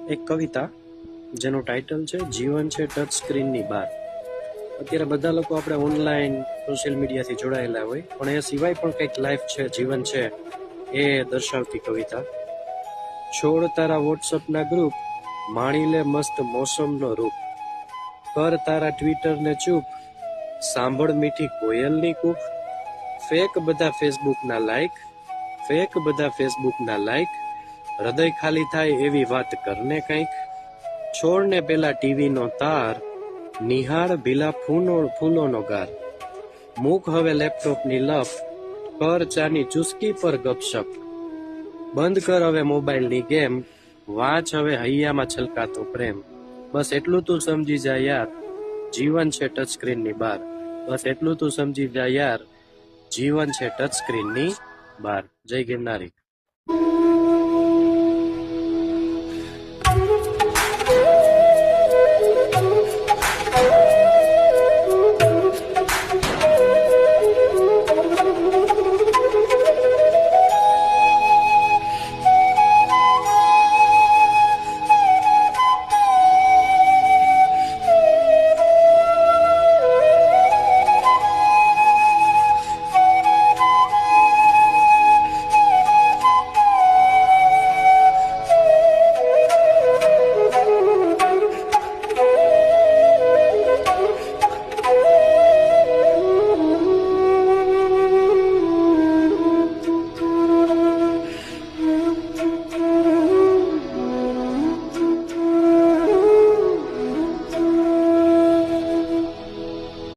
એક કવિતા જેનું ટાઇટલ છે જીવન છે ટચ સ્ક્રીનની બહાર. અત્યારે બધા લોકો આપણે ઓનલાઈન સોશિયલ મીડિયાથી જોડાયેલા હોય, પણ એ સિવાય પણ કંઈક લાઈફ છે, જીવન છે, એ દર્શાવતી કવિતા. છોડ તારા વોટ્સઅપના ગ્રુપ, માણી લે મસ્ત મોસમનો રૂપ. કર તારા ટ્વિટરને ચૂપ, સાંભળ મીઠી કોયલની કૂપ. ફેક બધા ફેસબુકના લાઈક, ફેક બધા ફેસબુકના લાઈક. હૃદય ખાલી થાય એવી વાત કરને કંઈક. છોડને પેલા ટીવીનો તાર, નિહાળ ભીલા ફૂલોનો ગાર. મૂક હવે લેપટોપની લપ, કર ચાની ચુસ્કી પર ગપશપ. બંધ કર હવે મોબાઈલની ગેમ, વાંચ હવે હૈયામાં છલકાતો પ્રેમ. બસ એટલું તું સમજી જા યાર, જીવન છે ટચ સ્ક્રીનની બહાર. બસ એટલું તું સમજી જા યાર, જીવન છે ટચ સ્ક્રીનની બહાર. જય ગિરનારી.